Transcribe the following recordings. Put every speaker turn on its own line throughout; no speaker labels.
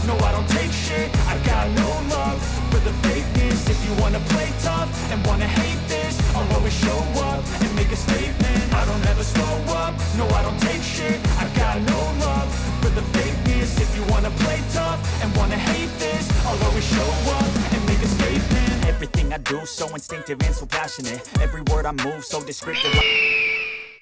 No, I don't take shit, I got no love for the fakeness. If you wanna play tough and wanna hate this, I'll always show up and make a statement. I don't ever slow up, no, I don't take shit, I got no love for the fakeness. If you wanna play tough and wanna hate this, I'll always show up and make a statement. Everything I do so instinctive and so passionate. Every word I move so descriptive.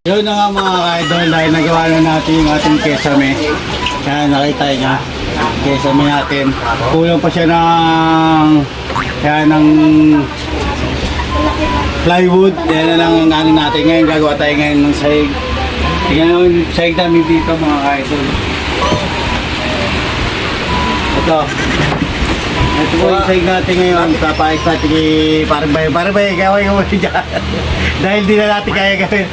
Yun na nga mga ka-idol, dahil nagawa na natin yung ating kesame. Yan, nakita nyo. Kesame natin. Kulang pa siya ng plywood. Yan na lang ang ano natin. Ngayon gagawa tayo ngayon ng sahig. Tingnan nyo yung sahig namin dito mga ka-idol. Ito. Ito po yung sahig natin ngayon. Papayos natin kay Parang Bay, gawin mo dyan. Dahil di na natin kaya gawin.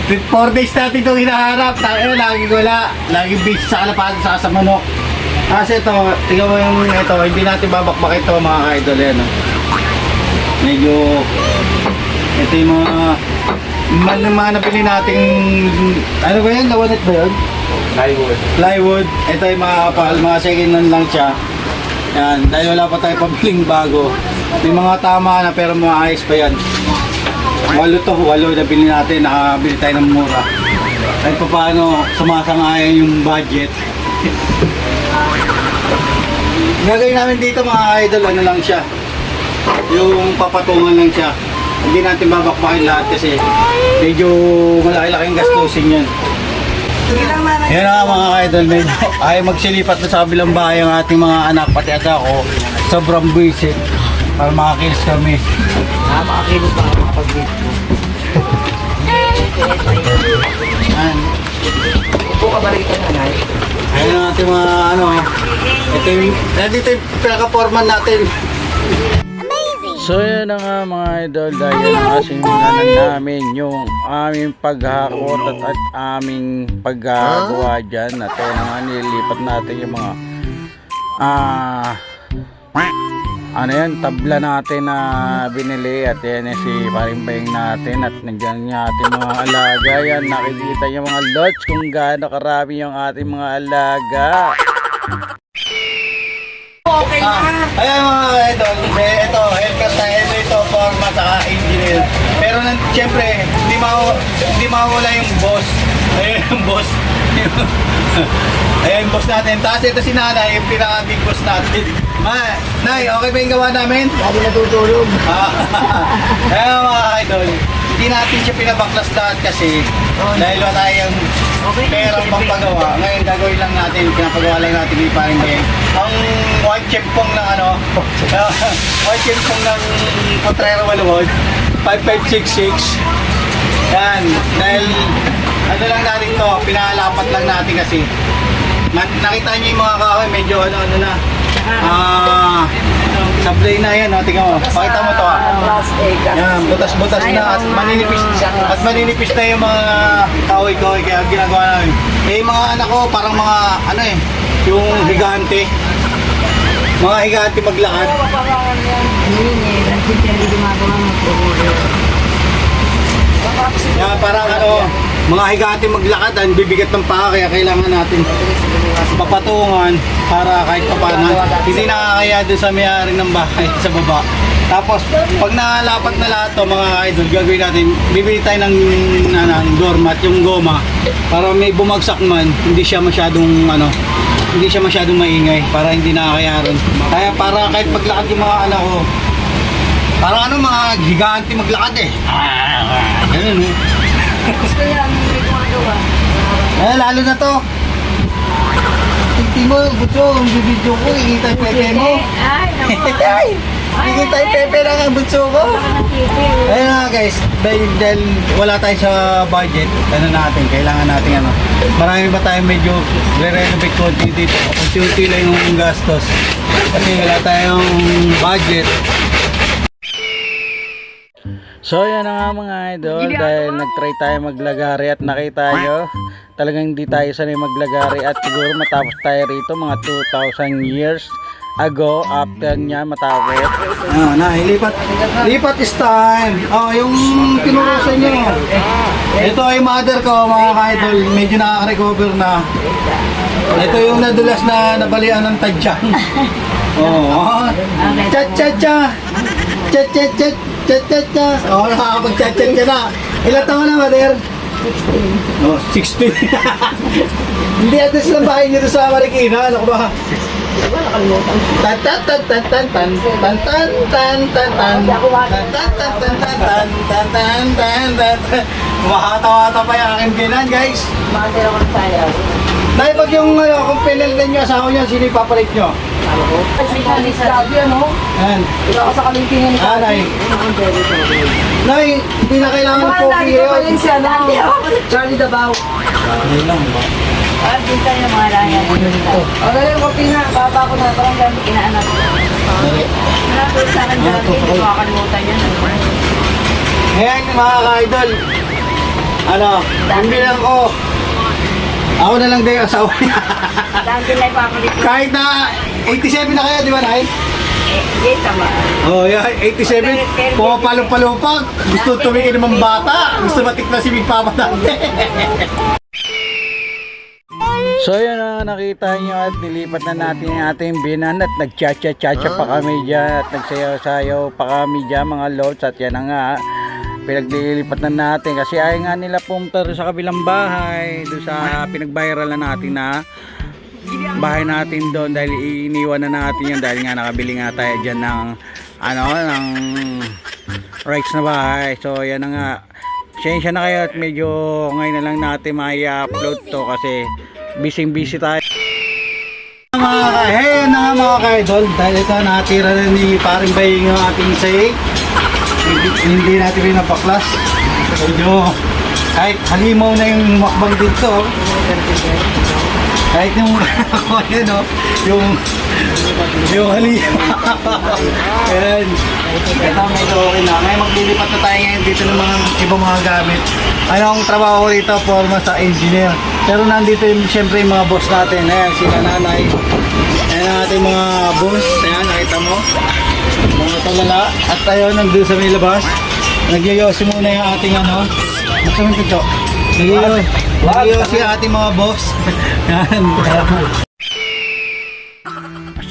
4 days natin itong hinaharap. Laging wala. Laging busy sa kalapatan sa manok. Kasi ito, tingnan mo yung ito, hindi natin babakbak ito mga ka-idol. Yan, no? Medyo, ito yung mga nabili nating, ano ba yan? Lawanet ba yun? Plywood. Ito yung mga second hand lang siya. Yan, dahil wala pa tayo pabiling bago. May mga tama na pero maayos pa yan. 8 nabili natin, nakabili tayo ng mura. Kahit pa paano, sumasang-ayon yung budget. Gagawin namin dito mga idol, ano lang siya. Yung papatungan lang siya. Hindi natin babakbakin lahat kasi medyo malaki-laking gastusin yan. Yan na mga idol, medyo ay magsilipat na sa kabilang bahay ang ating mga anak, pati at ako. Sobrang buwisit para makakilis kami.
Makakilos ba ako makapag-video?
Yan.
Upo ka ba rito nanay?
Ayun ang ating mga ano. Dito yung pinaka-foreman natin. So yun na nga mga idol, dahil nasimulan namin yung aming paghakot at aming paggagawa dyan. At yun na nga nililipat natin yung mga ano yan, tabla natin na binili. At yan si Parimbayang natin. At nandiyan yung ating mga alaga. Yan, nakikita yung mga lots kung gaano karami yung ating mga alaga.
Okay na.
Ayan mga idol, ito, helper tayo, ito, forma, saka engineer. Pero siyempre, hindi mawala yung boss. Ayun yung boss. Ayan yung boss natin. Tapos ito si Nanay, yung pinaka-big boss natin. Nay, okay ba yung gawa namin?
Lagi natutulog.
Ayan mga idol, hindi natin siya pinabaklas lahat kasi dahil wala tayong perang pagpagawa. Ngayon gagawin lang natin, pinapagawa lang natin yung Parimbayang. Ang one chempong ng one chempong ng Potrero Maluhod, 5566. Yan, dahil ano lang natin to, pinalapat lang natin kasi nakita niyo yung mga kahoy, medyo ano na. Sablay na yan, tingnan mo. Pakita mo to. Yan, butas-butas na at maninipis na yung mga kahoy-kahoy kaya ginagawa namin. Eh mga anak ko parang mga ano yung higante. Mga higante maglakad. Yan, parang mga higante maglakad, ang bibigat ng paa kaya kailangan natin papatungan para kahit paano hindi nakakaya doon sa may-ari ng bahay sa baba. Tapos pag nalapat na lahat to mga idol, gagawin natin, bibili tayo ng doormat, yung goma, para may bumagsak man hindi siya masyadong maingay, para hindi nakakaya ron. Kaya para kahit maglakad yung mga anak ko, parang mga higante maglakad ganun
Gusto niya ang may gumagawa.
lalo na to. Tingti mo, Butso, ang bibidyo ko, ikita yung pepe mo. Ikita yung pepe lang ang Butso ko. Ayun nga guys, dahil wala tayo sa budget, kailangan natin marami ba tayo medyo re-renovate konti dito. Unti-unti lang yung gastos. Kasi wala tayong budget. So yan na nga mga idol, dahil nagtry tayo maglagari at nakita nyo talagang hindi tayo sanay maglagari at siguro matapos tayo rito mga 2,000 years
ago after niya matapos.
Lipat is time. Yung tinurusan nyo. Ito ay mother ko, mga ka-idol. Medyo nakaka-recover na. Ito yung nadulas na nabalian ng tadyang. Cha-cha-cha. Cha-cha-cha. Cha-cha-cha. Nakakapag-cha-cha ka na. Ilan taon na, mother? 60. Hindi atas lang bahay nito sa Marikina. Ano ba? Tan tan tan tan tan tan tan tan tan tan tan tan tan tan tan tan tan. Mahatawa-hata pa yung aking binan, guys.
Makatira ko tayo.
Dahil pag yung kung pinalitan nyo asawa nyo, sino yung papalit nyo?
Kasi kani sa gabi, ano?
Yan.
Ikaw ako sa kalingkingan.
Nay. Nay, hindi na kailangan ng coffee yun.
Si ano? Charlie Dabao.
Hindi lang ba?
Din tayo mga layan. O, dali yung kopi na. Baba ko na. Parang gamit inaanak. Nalapit sa akin dati. Hindi ko makakalimutan yan.
Ngayon mga ka-idol, hindi lang ko. Ako na lang din yung asawa niya.
Dahil din na ipapalit.
Kahit na 87 na kayo, di ba, Nay?
Eh, tama.
Oh, yeah, 87. Pumapalong-palupag. Gusto tumingin ng mga bata. Gusto matikla si Big Papa dati.
So yun na nakita nyo at nilipat na natin yung ating binan at nagcha-cha-cha pa kami dyan at nagsayaw-sayaw pa kami dyan mga lods at yan na nga pinaglilipat na natin kasi ayaw nga nila pumunta sa kabilang bahay doon sa pinag-viralan natin na bahay natin doon dahil iniwan na natin yun dahil nga nakabili nga tayo dyan ng ng rights na bahay. So yan na nga, sensya na kayo at medyo ngayon na lang natin mai-upload to kasi busy tayo.
Hey na nga mga ka-idol, dahil ito natira na ni Paring Baying yung ating say. Hindi natin rin napaklas. Medyo kahit halimaw na yung makbang dito. Kahit yung yung halimaw. Ayan. Ito medyo okay na. Ngayon maglilipat na tayo ngayon dito ng mga ibang mga gamit. Ang trabaho ko dito, forma sa engineer. Pero nandito yung siyempre yung mga boss natin. Ayan, sila nanay. Ayan ang ating mga boss. Ayan, nakita mo. Mga talala. At tayo nandun sa may labas. Nagyoyosi muna yung ating Buksan mo ito. Nagyoyosi yung ating mga boss. Ayan.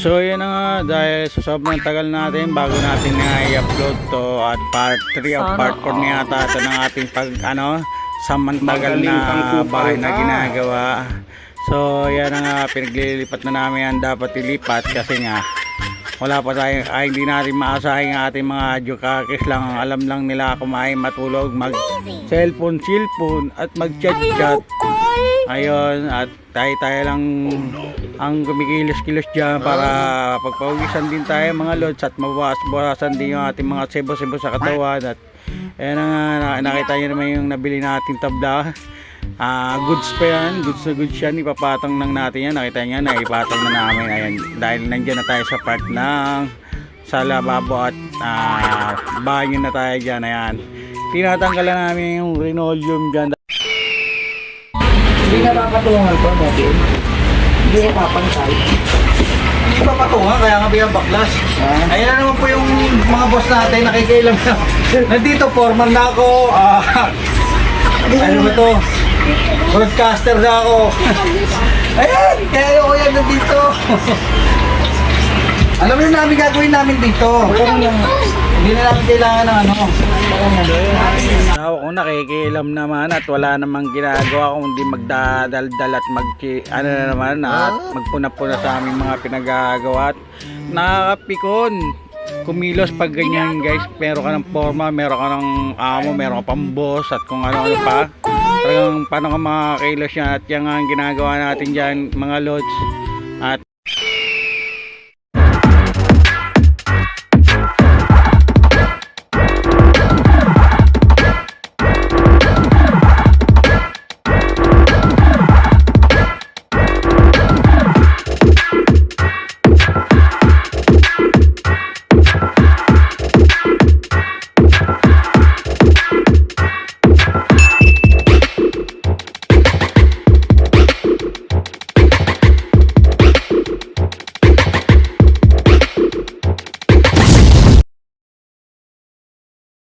So yun na nga dahil sa sobrang tagal natin bago natin nga i-upload to at part 3 o part 4 na yata ito ng ating samantagal na bahay na ginagawa. So yan na nga pinaglilipat na namin yan dapat ilipat kasi nga wala pa tayo, hindi natin maasahin ang ating mga jukakis lang. Alam lang nila kumain, matulog, mag cellphone at mag chat. Ayun, at tayo lang ang kumikilos-kilos dyan para pagpawisan din tayo mga lods at mabawasan din yung ating mga sebo-sebo sa katawan. At ayan nga, nakita nyo naman yung nabili nating tabla. Goods pa yan, goods na goods yan, ipapatong lang natin yan. Nakita nyo na ipatong na namin. Ayan, dahil nandyan na tayo sa part ng sa lababo at banyo na tayo dyan. Ayan, tinatanggalan namin yung linoleum dyan.
Hindi na papatungan ko, Bobby. Hindi na papantay.
Hindi pa patunga, kaya nga bigyan baklas. Ayan na naman po yung mga boss natin, nakikialam na. Nandito, foreman na ako. Ano ba to? Broadcaster na ako. Ayan, kaya ako yan nandito. Alam mo namin gagawin namin dito. Hindi na namin kailangan ng
Ako nakikialam naman at wala namang ginagawa kundi magdadaldal at magpuna-puna sa aming mga pinagagawa at nakakapikon kumilos pag ganyan guys. Meron ka ng forma, meron ka ng amo, meron ka pang boss at kung ano-ano pa. Talagang paano ka makakilos yan at yan ang ginagawa natin dyan mga lods.